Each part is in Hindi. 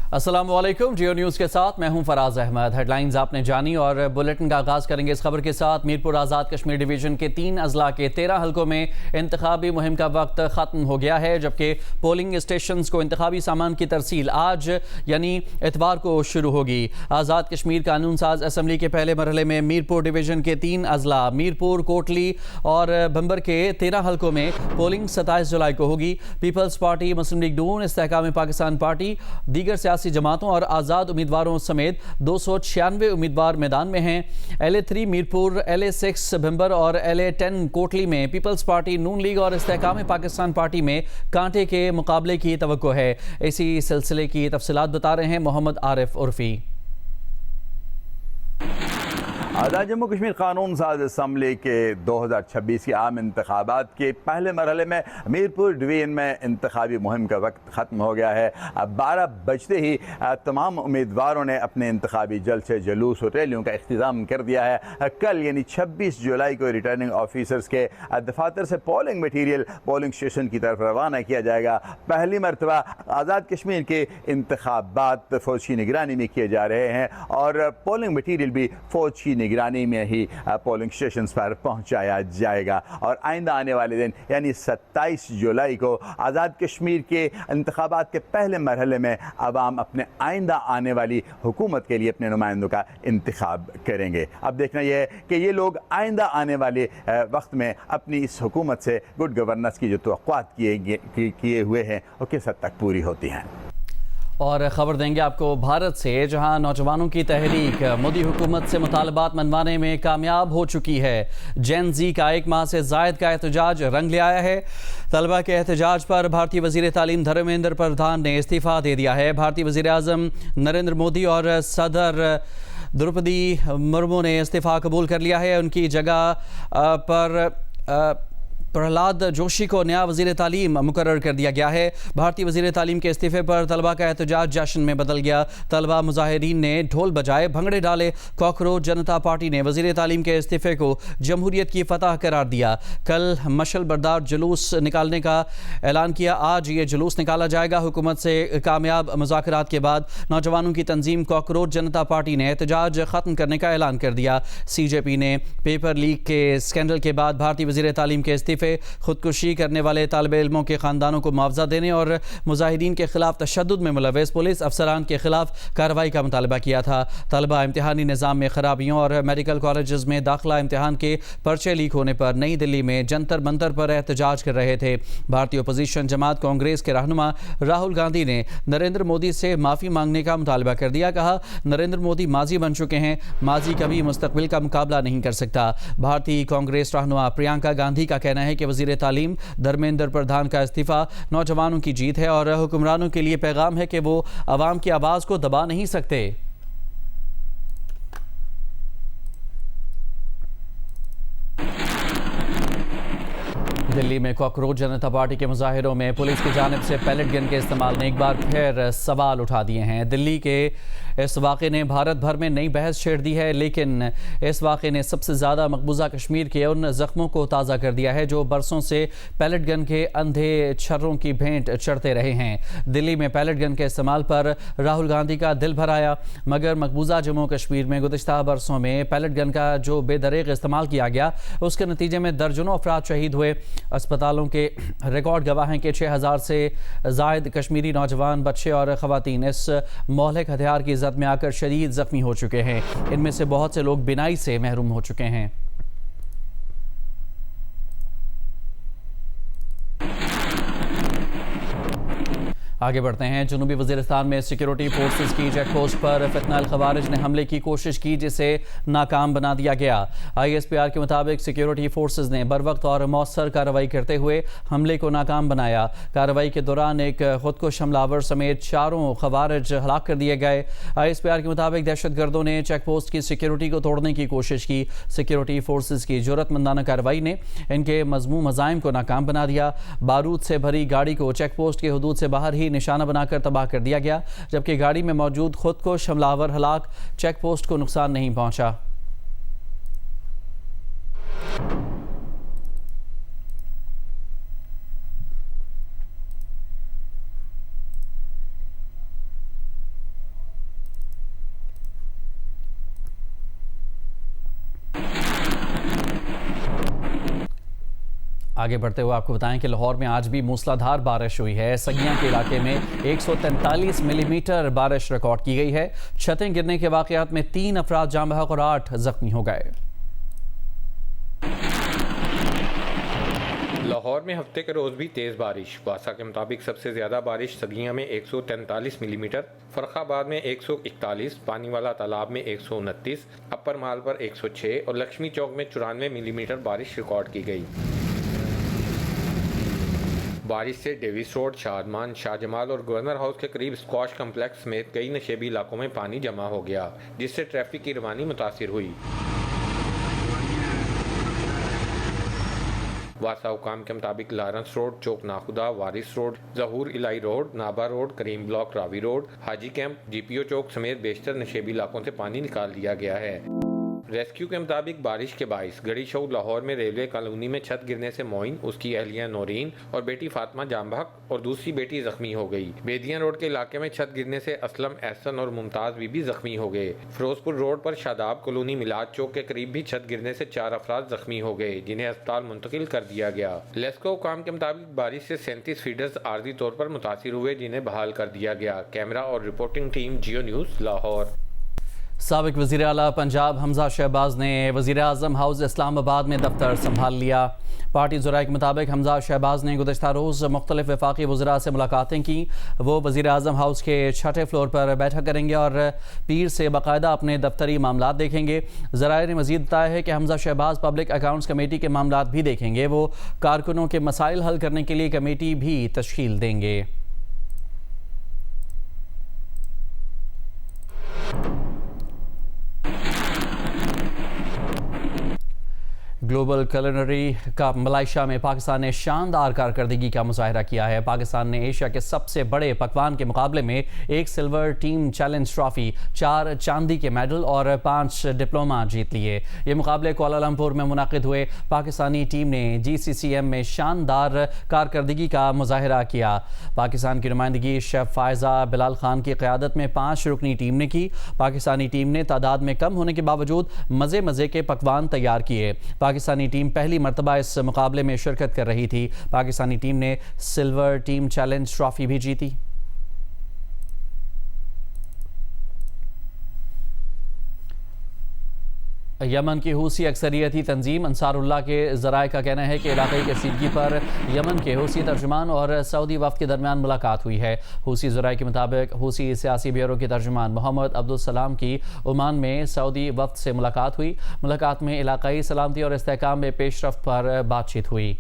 अस्सलाम वालेकुम। जियो न्यूज़ के साथ मैं हूं फराज अहमद। हेडलाइंस आपने जानी और बुलेटिन का आगाज़ करेंगे इस खबर के साथ। मीरपुर आज़ाद कश्मीर डिवीज़न के 3 अजला के 13 हलकों में इंतखाबी मुहिम का वक्त ख़त्म हो गया है, जबकि पोलिंग स्टेशन को इंतखाबी सामान की तरसील आज यानी इतवार को शुरू होगी। आज़ाद कश्मीर कानून साज असम्बली के पहले मरहले में मीरपुर डिवीज़न के 3 अजला मीरपुर, कोटली और बंबर के 13 हलकों में पोलिंग 27 जुलाई को होगी। पीपल्स पार्टी, मुस्लिम लीग नून, इस्तेहकाम पाकिस्तान पार्टी, दीगर सियासी जमातों और आज़ाद उम्मीदवारों समेत 296 उम्मीदवार मैदान में हैं। LA3 मीरपुर, LA6 भिंबर और LA10 कोटली में पीपल्स पार्टी, नून लीग और इस्तेहकाम पाकिस्तान पार्टी में कांटे के मुकाबले की तवक्को है। इसी सिलसिले की तफसीलात बता रहे हैं मोहम्मद आरिफ उर्फी। आज़ाद जम्मू कश्मीर कानून साज असम्बली के 2026 के आम इंतखाबात के पहले मरहले में मीरपुर डिवीज़न में इंतखाबी मुहिम का वक्त ख़त्म हो गया है। अब 12 बजते ही तमाम उम्मीदवारों ने अपने इंतखाबी जलसे, जुलूस और रैलियों का अख्तिताम कर दिया है। कल यानी 26 जुलाई को रिटर्निंग ऑफिसर्स के दफातर से पोलिंग मटीरियल पोलिंग स्टेशन की तरफ रवाना किया जाएगा। पहली मरतबा आज़ाद कश्मीर के इंतखाबात फ़ौज की निगरानी में किए जा रहे हैं और पोलिंग मटीरियल भी फ़ौज की निगरानी में ही पोलिंग स्टेशन पर पहुंचाया जाएगा। और आइंदा आने वाले दिन यानी 27 जुलाई को आज़ाद कश्मीर के इंतखाबात के पहले मरहले में अवाम अपने आइंदा आने वाली हुकूमत के लिए अपने नुमाइंदों का इंतखाब करेंगे। अब देखना यह है कि ये लोग आइंदा आने वाले वक्त में अपनी इस हुकूमत से गुड गवर्नेंस की जो तवक्कुआत किए हुए हैं वो किस हद तक पूरी होती हैं। और ख़बर देंगे आपको भारत से, जहां नौजवानों की तहरीक मोदी हुकूमत से मुतालबात मनवाने में कामयाब हो चुकी है। जेन जी का 1 माह से ज़ायद का एहतजाज रंग ले आया है। तलबा के एहतजाज पर भारतीय वज़ीर तालीम धर्मेंद्र प्रधान ने इस्तीफ़ा दे दिया है। भारतीय वज़ीर आज़म नरेंद्र मोदी और सदर द्रौपदी मुर्मू ने इस्तीफ़ा कबूल कर लिया है। उनकी जगह पर प्रहलाद जोशी को नया वज़ीर तालीम मुकर्रर कर दिया गया है। भारतीय वज़ीर तालीम के इस्तीफ़े पर तलबा का एहतजाज जश्न में बदल गया। तलबा मुजाहिरीन ने ढोल बजाए, भंगड़े डाले। कॉकरोच जनता पार्टी ने वज़ीर तालीम के इस्तीफ़े को जमहूरियत की फतह करार दिया। कल मशल बरदार जुलूस निकालने का ऐलान किया। आज ये जुलूस निकाला जाएगा। हुकूमत से कामयाब मुज़ाकरात के बाद नौजवानों की तंजीम कॉकरोच जनता पार्टी ने एहतजाज ख़त्म करने का ऐलान कर दिया। CJP ने पेपर लीक के स्कैंडल के बाद भारतीय वज़ीर तालीम के इस्तीफ़े, खुदकुशी करने वाले तालिबे इल्मों के ख़ानदानों को मुआवजा देने और मुजाहिदीन के खिलाफ तशद्दुद में मुलव्वस पुलिस अफसरान के खिलाफ कार्रवाई का मुतालबा किया था। तलबा इम्तिहानी निज़ाम में खराबियों और मेडिकल कॉलेज में दाखिला इम्तिहान के पर्चे लीक होने पर नई दिल्ली में जंतर मंतर पर एहतजाज कर रहे थे। भारतीय अपोजिशन जमात कांग्रेस के रहनुमा राहुल गांधी ने नरेंद्र मोदी से माफ़ी मांगने का मुतालबा कर दिया। कहा, नरेंद्र मोदी माजी बन चुके हैं, माजी कभी मुस्तकबिल का मुकाबला नहीं कर सकता। भारतीय कांग्रेस रहनुमा प्रियंका गांधी का कहना है कि वज़ीर तालीम धर्मेंद्र प्रधान का इस्तीफ़ा नौजवानों की जीत है और हुक्मरानों के लिए पैगाम है कि वो आवाम की आवाज़ को दबा नहीं सकते। दिल्ली में कॉकरोच जनता पार्टी के मुजाहिरों में पुलिस की जानिब से पैलेट गन के इस्तेमाल ने एक बार फिर सवाल उठा दिए हैं। दिल्ली के इस वाक़े ने भारत भर में नई बहस छेड़ दी है, लेकिन इस वाक़े ने सबसे ज़्यादा मकबूजा कश्मीर के उन ज़ख्मों को ताज़ा कर दिया है जो बरसों से पैलेट गन के अंधे छर्रों की भेंट चढ़ते रहे हैं। दिल्ली में पैलेट गन के इस्तेमाल पर राहुल गांधी का दिल भर आया, मगर मकबूजा जम्मू कश्मीर में गुज़िश्ता बरसों में पैलेट गन का जो बेदरीग इस्तेमाल किया गया, उसके नतीजे में दर्जनों अफराद शहीद हुए। अस्पतालों के रिकॉर्ड गवाह हैं कि 6000 से ज़ायद कश्मीरी नौजवान, बच्चे और ख़वातीन इस मौलिक हथियार की जद में आकर शदीद ज़ख्मी हो चुके हैं। इनमें से बहुत से लोग बिनाई से महरूम हो चुके हैं। आगे बढ़ते हैं। जनूबी वज़ीरिस्तान में सिक्योरिटी फोर्सेस की चेक पोस्ट पर फितनल खवारिज ने हमले की कोशिश की, जिसे नाकाम बना दिया गया। ISPR के मुताबिक सिक्योरिटी फोर्सेस ने बर वक्त और मौसर कार्रवाई करते हुए हमले को नाकाम बनाया। कार्रवाई के दौरान एक खुदकुश हमलावर समेत 4 खवारिज हलाक कर दिए गए। ISPR के मुताबिक दहशतगर्दों ने चेक पोस्ट की सिक्योरिटी को तोड़ने की कोशिश की। सिक्योरिटी फोर्सेस की जुर्रतमंदाना कार्रवाई ने इनके मज़मूम मज़ाइम को नाकाम बना दिया। बारूद से भरी गाड़ी को चेक पोस्ट की हदूद से बाहर ही निशाना बनाकर तबाह कर दिया गया, जबकि गाड़ी में मौजूद खुदकुश हमलावर हलाक। चेक पोस्ट को नुकसान नहीं पहुंचा। आगे बढ़ते हुए आपको बताएं कि लाहौर में आज भी मूसलाधार बारिश हुई है। सगियां के इलाके में 143 मिलीमीटर बारिश रिकॉर्ड की गई है। छतें गिरने के वाकयात में 3 अफराद जान बहक और 8 जख्मी हो गए। लाहौर में हफ्ते के रोज़ भी तेज़ बारिश। वासा के मुताबिक सबसे ज़्यादा बारिश सगियां में 143 मिलीमीटर, फरखाबाद में 141, पानीवाला तालाब में 129, अपर माल पर 106 और लक्ष्मी चौक में 94 मिलीमीटर बारिश रिकॉर्ड की गई। बारिश से डेविस रोड, शादमान, शाहजमाल और गवर्नर हाउस के करीब स्क्वाश कम्प्लेक्स समेत कई नशेबी इलाकों में पानी जमा हो गया, जिससे ट्रैफिक की रवानी मुतासिर हुई। वासा हुकाम के मुताबिक लारेंस रोड, चौक नाखुदा, वारिस रोड, जहूर इलाई रोड, नाबा रोड, करीम ब्लॉक, रावी रोड, हाजी कैंप, जीपीओ चौक समेत बेशतर नशेबी इलाकों से पानी निकाल दिया गया है। रेस्क्यू के मुताबिक बारिश के बाइस गड़ी शऊ लाहौर में रेलवे कॉलोनी में छत गिरने से मोइन, उसकी अहलिया नौरीन और बेटी फातिमा जामबहक और दूसरी बेटी जख्मी हो गई। बेदियां रोड के इलाके में छत गिरने से असलम, एहसन और मुमताज बीबी जख्मी हो गए। फिरोजपुर रोड पर शादाब कॉलोनी मिलाद चौक के करीब भी छत गिरने से 4 अफराद जख्मी हो गए, जिन्हें अस्पताल मुंतकिल कर दिया गया। लेस्को हुकाम के मुताबिक बारिश से 37 फीडर्स आर्जी तौर पर मुतासिर हुए, जिन्हें बहाल कर दिया गया। कैमरा और रिपोर्टिंग टीम जियो न्यूज़ लाहौर। साबिक वज़ीर आला पंजाब हमजा शहबाज ने वज़ीर आज़म हाउस इस्लामाबाद में दफ्तर संभाल लिया। पार्टी ज़राए के मुताबिक हमजा शहबाज ने गुज़श्ता रोज़ मुख्तलिफ वफाकी वज़रा से मुलाकातें की। वो वज़ीर आज़म हाउस के 6ठे फ्लोर पर बैठक करेंगे और पीर से बाकायदा अपने दफ्तरी मामलात देखेंगे। ज़राए ने मज़ीद बताया है कि Hamza Shahbaz public accounts committee के मामलात भी देखेंगे। वो कारकुनों के मसाइल हल करने के लिए कमेटी भी तश्कील देंगे। ग्लोबल कुलिनरी कप मलेशिया में पाकिस्तान ने शानदार कारकर्दगी का मुजाहरा किया है। पाकिस्तान ने एशिया के सबसे बड़े पकवान के मुकाबले में 1 सिल्वर टीम चैलेंज ट्रॉफी, 4 चांदी के मेडल और 5 डिप्लोमा जीत लिए। ये मुकाबले कुआलालंपुर में मुनाकिद हुए। पाकिस्तानी टीम ने GCCM में शानदार कारकर्दगी का मुजाहरा किया। पाकिस्तान की नुमाइंदगी शेफ फायजा बिलाल खान की क़यादत में 5 रुकनी टीम ने की। पाकिस्तानी टीम ने तादाद में कम होने के बावजूद मज़े के पकवान तैयार किए। पाकिस्तानी टीम पहली मरतबा इस मुकाबले में शिरकत कर रही थी। पाकिस्तानी टीम ने सिल्वर टीम चैलेंज ट्रॉफी भी जीती। यमन की हूसी अक्सरियती तंजीम अंसारुल्लाह के ज़राए का कहना है कि इलाक़ाई कशीदगी पर यमन के हूसी तर्जुमान और सऊदी वफ़द के दरमियान मुलाकात हुई है। हूसी ज़राए के मुताबिक हूसी सियासी ब्यूरो के तर्जुमान मोहम्मद अब्दुल सलाम की ओमान में सऊदी वफ़द से मुलाकात हुई। मुलाकात में इलाक़ाई सलामती और इस्तेहकाम में पेशरफ्त पर बातचीत हुई।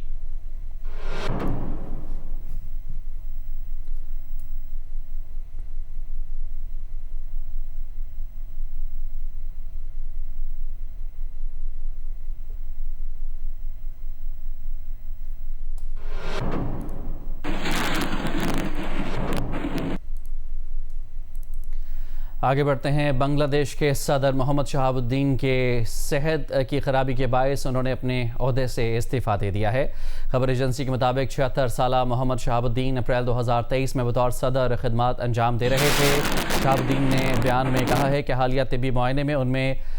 आगे बढ़ते हैं। बांग्लादेश के सदर मोहम्मद शहाबुद्दीन के सेहत की खराबी के बायस उन्होंने अपने ओहदे से इस्तीफ़ा दे दिया है। खबर एजेंसी के मुताबिक 76 साला मोहम्मद शहाबुद्दीन अप्रैल 2023 में बतौर सदर खिदमत अंजाम दे रहे थे। शहाबुद्दीन ने बयान में कहा है कि हालिया तिब्बी मुआयने में उनमें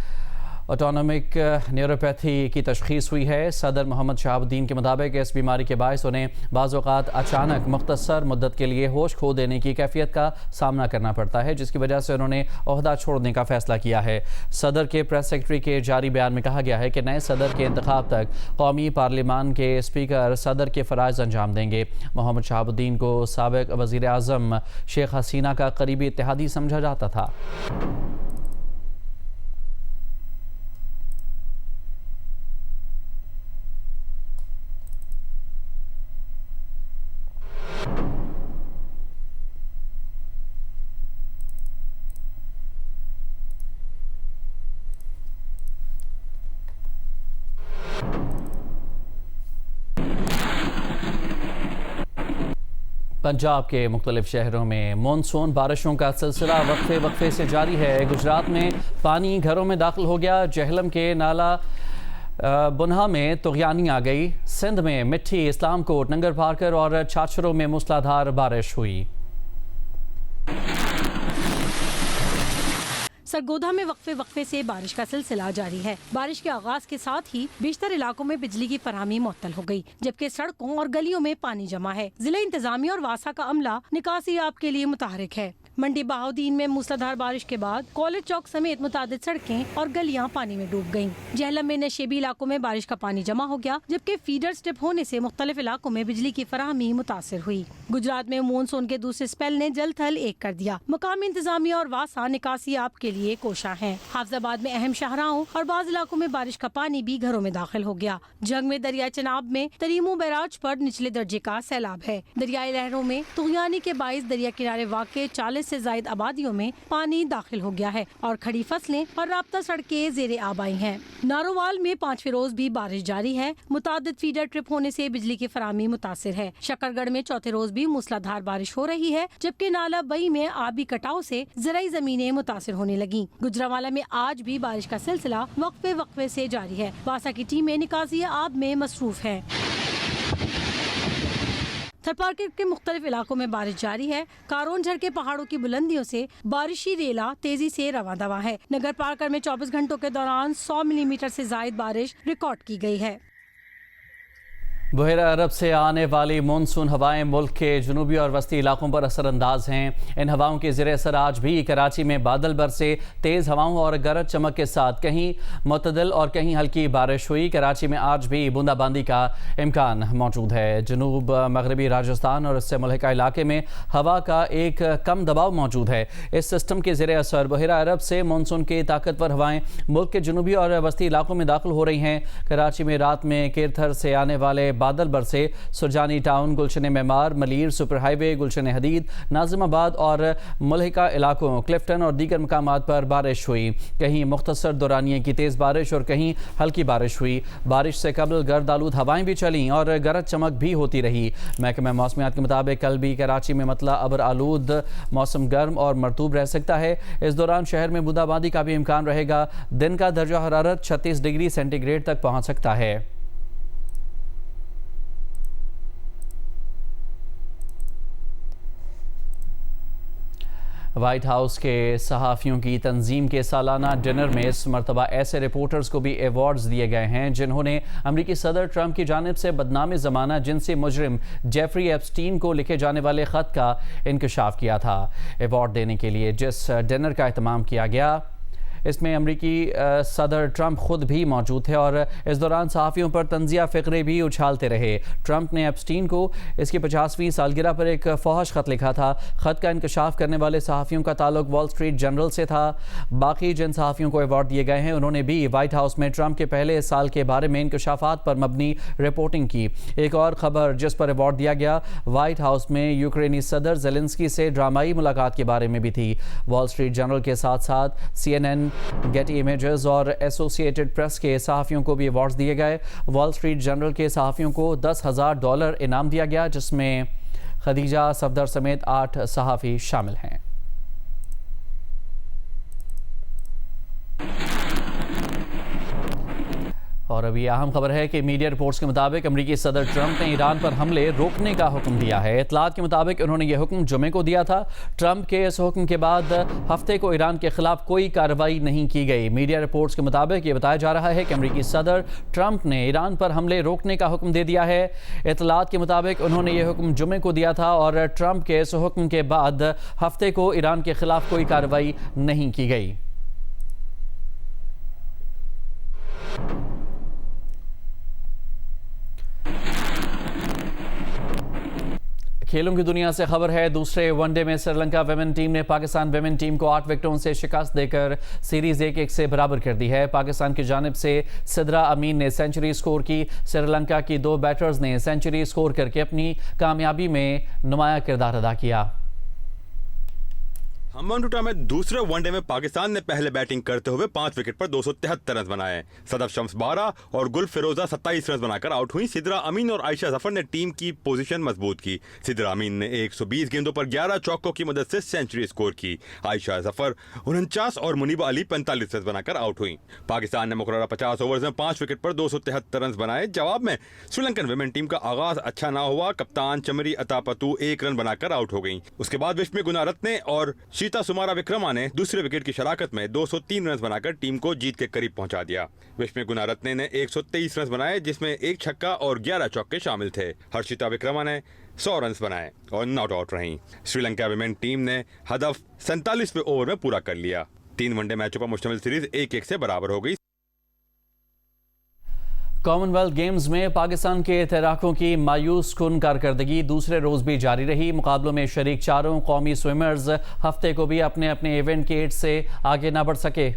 ऑटोनोमिक न्यूरोपैथी की तशख़ीस हुई है। सदर मोहम्मद शहाबुद्दीन के मुताबिक इस बीमारी के बायस उन्हें बाज़ औक़ात अचानक मुख्तसर मुद्दत के लिए होश खो देने की कैफियत का सामना करना पड़ता है, जिसकी वजह से उन्होंने ओहदा छोड़ने का फ़ैसला किया है। सदर के प्रेस सेक्रेटरी के जारी बयान में कहा गया है कि नए सदर के इंतखाब तक कौमी पार्लिमान के स्पीकर सदर के फ़राइज़ अंजाम देंगे। मोहम्मद शहाबुद्दीन को साबिक़ वज़ीर आज़म शेख हसीना का करीबी इत्तेहादी समझा जाता था। पंजाब के मुख्तलिफ शहरों में मानसून बारिशों का सिलसिला वक्फे से जारी है। गुजरात में पानी घरों में दाखिल हो गया। जहलम के नाला बुनहा में तुग़यानी आ गई। सिंध में मिट्टी, इस्लामकोट, नंगर पारकर और छाछरों में मूसलाधार बारिश हुई। सरगोधा में वक्फे से बारिश का सिलसिला जारी है। बारिश के आगाज के साथ ही बेशतर इलाकों में बिजली की फराहमी मुअत्तल हो गई, जबकि सड़कों और गलियों में पानी जमा है। जिला इंतजामिया और वासा का अमला निकासी आब के लिए मुतहरिक है। मंडी बहाउद्दीन में मूसलाधार बारिश के बाद कॉलेज चौक समेत मुतादिद सड़कें और गलियां पानी में डूब गयीं। जहलम में नशेबी इलाकों में बारिश का पानी जमा हो गया, जबकि फीडर स्टेप होने से मुख्तलिफ इलाकों में बिजली की फराहमी मुतासिर हुई। गुजरात में मानसून के दूसरे स्पेल ने जल थल एक कर दिया। मकामी इंतजामिया और वासा निकासी आब के लिए कोशा है। हाफजाबाद में अहम शाहराहों और बाज़ इलाकों में बारिश का पानी भी घरों में दाखिल हो गया। जंग में दरिया चनाब में तरीमो बैराज पर निचले दर्जे का सैलाब है। दरियाई लहरों में तुगयानी के बाइस दरिया किनारे वाक़े 40 से ज़ायद आबादियों में पानी दाखिल हो गया है और खड़ी फसलें और राब्ता सड़कें ज़ेरे आब आई हैं। नारोवाल में 5वें रोज भी बारिश जारी है। मुतादिद फीडर ट्रिप होने से बिजली की फराहमी मुतासिर है। शकरगढ़ में चौथे रोज भी मूसलाधार बारिश हो रही है, जबकि नाला बई में आबी कटाव से ज़राई ज़मीनें मुतासिर होने लगी। गुजरावाला में आज भी बारिश का सिलसिला वक्फे से जारी है। वासा की टीमें निकासी आब में मसरूफ है। थरपारकर के मुख्तलिफ इलाकों में बारिश जारी है। कारोनझर के पहाड़ों की बुलंदियों से बारिशी रेला तेजी से रवां दवा है। नगर पार्कर में 24 घंटों के दौरान 100 मिलीमीटर से जायद बारिश रिकॉर्ड की गई है। बहरा अरब से आने वाली मानसून हवाएं मुल्क के जुनूबी और वस्ती इलाकों पर असरअंदाज हैं। इन हवाओं के ज़ेरे असर आज भी कराची में बादल बरसे, तेज़ हवाओं और गरज चमक के साथ कहीं मुतदल और कहीं हल्की बारिश हुई। कराची में आज भी बूंदाबांदी का इम्कान मौजूद है। जनूब मगरबी राजस्थान और इससे मुल्हिका इलाके में हवा का एक कम दबाव मौजूद है। इस सिस्टम के ज़ेरे असर बहरा अरब से मानसून के ताकतवर हवाएँ मुल्क के जुनूबी और वस्ती इलाकों में दाखिल हो रही हैं। कराची में रात में केरथर से आने वाले बादल बरसे। सुरजानी टाउन, गुलशन मेमार, मलीर, सुपर हाईवे, गुलशन हदीद, नाजिमाबाद और मुल्हिका इलाकों, क्लिफ्टन और दीगर मकामात पर बारिश हुई। कहीं मुख्तसर दौरानिये की तेज़ बारिश और कहीं हल्की बारिश हुई। बारिश से कबल गर्द आलूद हवाएं भी चलीं और गरज चमक भी होती रही। महकमा मौसमियात के मुताबिक कल भी कराची में मतला अबर आलूद मौसम गर्म और मरतूब रह सकता है। इस दौरान शहर में बूंदाबांदी का भी इम्कान रहेगा। दिन का दर्जा हरारत 36 डिग्री सेंटीग्रेड तक पहुँच सकता है। वाइट हाउस के सहाफ़ियों की तंजीम के सालाना डिनर में इस मरतबा ऐसे रिपोर्टर्स को भी एवॉर्ड्स दिए गए हैं जिन्होंने अमरीकी सदर ट्रंप की जानिब से बदनाम ज़माना जिनसी मुजरिम जेफरी एप्स्टीन को लिखे जाने वाले ख़त का इंकशाफ किया था। एवॉर्ड देने के लिए जिस डिनर का एहतमाम किया गया, इसमें अमरीकी सदर ट्रंप खुद भी मौजूद थे और इस दौरान सहाफ़ियों पर तंज़िया फ़िक्रे भी उछालते रहे। ट्रंप ने एप्स्टीन को इसकी 50वीं सालगिरह पर एक फौहश ख़त लिखा था। ख़त का इंकशाफ करने वाले सहाफ़ियों का ताल्लुक वॉल स्ट्रीट जर्नल से था। बाकी जिन सहाफ़ियों को अवार्ड दिए गए हैं उन्होंने भी वाइट हाउस में ट्रंप के पहले साल के बारे में इंकशाफात पर मबनी रिपोर्टिंग की। एक और ख़बर जिस पर अवार्ड दिया गया, वाइट हाउस में यूक्रेनी सदर ज़ेलेंस्की से ड्रामाई मुलाकात के बारे में भी थी। वॉल स्ट्रीट जर्नल के साथ साथ CNN, गेटी इमेजेस और एसोसिएटेड प्रेस के सहाफ़ियों को भी अवार्ड्स दिए गए। वॉल स्ट्रीट जर्नल के सहाफ़ियों को $10,000 इनाम दिया गया, जिसमें खदीजा सफदर समेत 8 सहाफ़ी शामिल हैं। और अभी अहम खबर है कि मीडिया रिपोर्ट्स के मुताबिक अमरीकी सदर ट्रंप ने ईरान पर हमले रोकने का हुक्म दिया है। इतलात के मुताबिक उन्होंने यह हुक्म जुमे को दिया था। ट्रंप के इस हुक्म के बाद हफ्ते को ईरान के खिलाफ कोई कार्रवाई नहीं की गई। मीडिया रिपोर्ट्स के मुताबिक ये बताया जा रहा है कि अमरीकी सदर ट्रंप ने ईरान पर हमले रोकने का हुक्म दे दिया है। इतलात के मुताबिक उन्होंने यह हुक्म जुमे को दिया था और ट्रंप के इस हुक्म के बाद हफ्ते को ईरान के खिलाफ कोई कार्रवाई नहीं की गई। खेलों की दुनिया से खबर है। दूसरे वनडे में श्रीलंका वेमेन टीम ने पाकिस्तान वेमेन टीम को 8 विकेटों से शिकस्त देकर सीरीज 1-1 से बराबर कर दी है। पाकिस्तान की जानिब से सिद्रा अमीन ने सेंचुरी स्कोर की। श्रीलंका की 2 बैटर्स ने सेंचुरी स्कोर करके अपनी कामयाबी में नुमाया किरदार अदा किया। हम्बनटोटा में दूसरे वनडे में पाकिस्तान ने पहले बैटिंग करते हुए 5 विकेट पर 273 रन बनाए। सदफ शम्स 12 और गुल फिरोजा 27 रन बनाकर आउट हुई। सिद्रा अमीन और आयशा जफर ने टीम की पोजीशन मजबूत की। सिद्रा अमीन ने 120 गेंदों पर 11 चौकों की मदद से सेंचुरी स्कोर की। आयशा जफर 49 और मुनीबा अली 45 रन बनाकर आउट हुई। पाकिस्तान ने मुकर्ररा 50 ओवर्स में 5 विकेट पर 273 रन बनाए। जवाब में श्रीलंकन विमेन टीम का आगाज अच्छा ना हुआ। कप्तान चमरी अतापतू 1 रन बनाकर आउट हो गई। उसके बाद विश्मी गुनारत्ने और हर्षिता सुमारा विक्रमा ने दूसरे विकेट की शराकत में 203 रन बनाकर टीम को जीत के करीब पहुंचा दिया। विश्व गुनारत्ने ने 123 रन बनाए, जिसमें 1 छक्का और 11 चौके शामिल थे। हर्षिता विक्रमा ने 100 रन बनाए और नॉट आउट रहीं। श्रीलंका विमेन टीम ने हदफ 47वें ओवर में पूरा कर लिया। 3 वनडे मैचों पर मुश्तमिल सीरीज 1-1 से बराबर हो गई। कॉमनवेल्थ गेम्स में पाकिस्तान के तैराकों की मायूस कुन कारकर्दगी दूसरे रोज भी जारी रही। मुकाबलों में शरीक चारों कौमी स्विमर्स हफ्ते को भी अपने अपने इवेंट के एड से आगे ना बढ़ सके।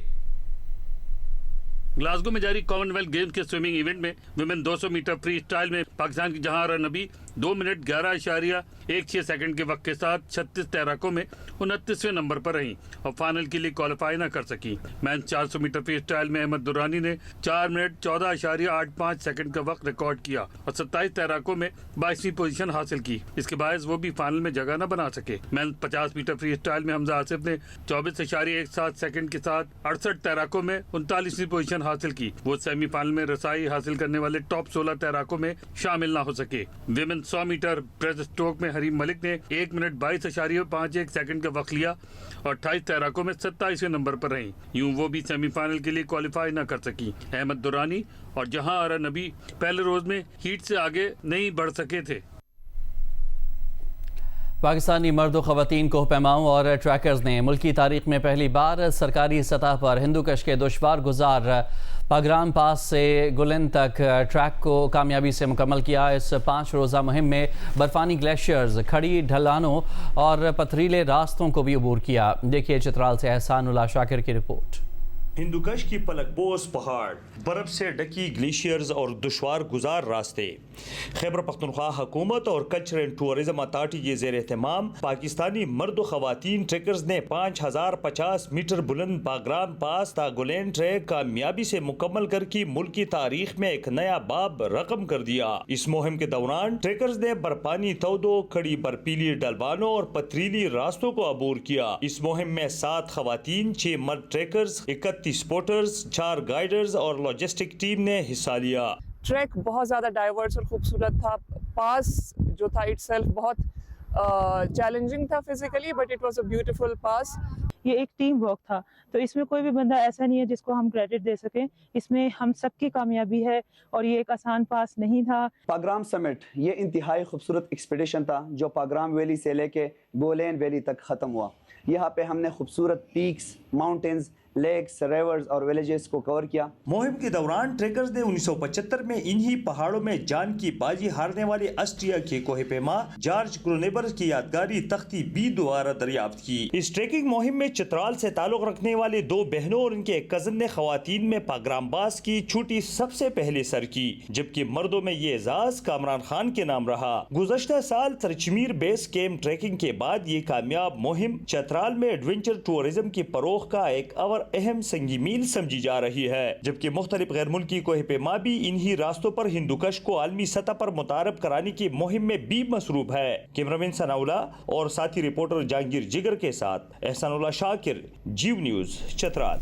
ग्लासगो में जारी कॉमनवेल्थ गेम्स के स्विमिंग इवेंट में विमेन 200 मीटर फ्री स्टाइल में पाकिस्तान की जहां आरा नबी 2 मिनट 11.16 सेकंड के वक्त के साथ 36 तैराकों में 29वें नंबर पर रहीं और फाइनल के लिए क्वालिफाई न कर सकी। मेंस 400 मीटर फ्री स्टाइल में अहमद दुरानी ने 4 मिनट 14.85 सेकंड का वक्त रिकॉर्ड किया और 27 तैराकों में 22वीं पोजीशन हासिल की। इसके बायस वो भी फाइनल में जगह न बना सके। मेंस 50 मीटर फ्री स्टाइल में हमजा आसिफ ने 24.17 सेकंड के साथ 68 तैराकों में 39वीं पोजीशन हासिल की। वो सेमीफाइनल में रसाई हासिल करने वाले टॉप 16 तैराकों में शामिल न हो सके। विमेन 100 मीटर ब्रेस्ट स्ट्रोक में हरीम मलिक ने 1 मिनट 22.51 सेकंड का वक्त लिया और 28 तैराकों में 27वें नंबर पर रहीं। यूं वो भी सेमीफाइनल के लिए क्वालिफाई न कर सकी। अहमद दुरानी और जहां आरा नबी पहले रोज में हीट से आगे नहीं बढ़ सके थे। पाकिस्तानी मर्द व ख़वातीन कोहपैमाओं और ट्रैकर्स ने मुल्की तारीख में पहली बार सरकारी सतह पर हिंदूकश के दुश्वार गुजार पाग्राम पास से गुलेन तक ट्रैक को कामयाबी से मुकम्मल किया। इस 5 रोज़ा मुहिम में बर्फानी ग्लेशियर्स, खड़ी ढलानों और पथरीले रास्तों को भी अबूर किया। देखिए चित्राल से एहसानुल्लाह शाकिर की रिपोर्ट। हिंदुकश की पलकबोस पहाड़, बर्फ से ढकी ग्लेशियर्स और दुश्वार गुजार रास्ते। खैबर पख्तूनख्वा हुकूमत और कल्चर एंड टूरिज्म अथॉरिटी के ज़ेर एहतमाम पाकिस्तानी मर्द व ख़वातीन ट्रेकर्स ने 5050 मीटर बुलंद पाग्राम पास ता गुलेन ट्रैक कामयाबी से मुकम्मल करके मुल्क की तारीख में एक नया बाब रकम कर दिया। इस मुहिम के दौरान ट्रेकर्स ने बर्फानी तौदो, खड़ी बर्फीली ढलवानों और पथरीली रास्तों को अबूर किया। इस मुहिम में 7 ख़वातीन, 6 मर्द ट्रेकर्स, 31 स्पोर्टर्स, 4 गाइडर्स और लॉजिस्टिक टीम ने हिस्सा लिया। ट्रैक बहुत ज़्यादा डाइवर्स और खूबसूरत था। पास जो था इटसेल्फ बहुत चैलेंजिंग था physically, but it was a beautiful pass. ये एक टीम वर्क था, तो इसमें कोई भी बंदा ऐसा नहीं है जिसको हम क्रेडिट दे सकें। इसमें हम सबकी कामयाबी है और ये एक आसान पास नहीं था। पाग्राम समिट ये इंतहाई खूबसूरत एक्सपीडिशन था जो पाग्राम वैली से लेके गोलेन वैली तक ख़त्म हुआ। यहाँ पे हमने खूबसूरत पीक्स, माउंटेन्स, लेक्स, रिवर्स और विलेजेस को कवर किया। मुहिम के दौरान ट्रेकर्स ने 1975 में इन्हीं पहाड़ों में जान की बाजी हारने वाले ऑस्ट्रिया के कोहपेमा जॉर्ज क्रूनेबर की यादगारी तख्ती बी दोबारा दरियाफ्त की। इस ट्रेकिंग मुहिम में चित्राल से ताल्लुक रखने वाले 2 बहनों और उनके एक कजन ने खवातीन में पाग्रामबास की छुट्टी सबसे पहले सर की, जबकि मर्दों में ये एजाज कामरान खान के नाम रहा। गुज़श्ता साल तरचमीर बेस कैंप ट्रेकिंग के बाद ये कामयाब मुहिम चित्राल में एडवेंचर टूरिज्म की फरोग का एक और अहम संगी मील समझी जा रही है, जबकि मुख्तलिफ गैर मुल्की कोहपेमा भी इन्हीं रास्तों पर हिंदुकश को आलमी सतह पर मुतारफ कराने की मुहिम में भी मसरूफ है। कैमरामैन सनाउल्ला और साथी रिपोर्टर जहांगीर जिगर के साथ एहसानुल्लाह शाकिर, जीव न्यूज, चित्राल।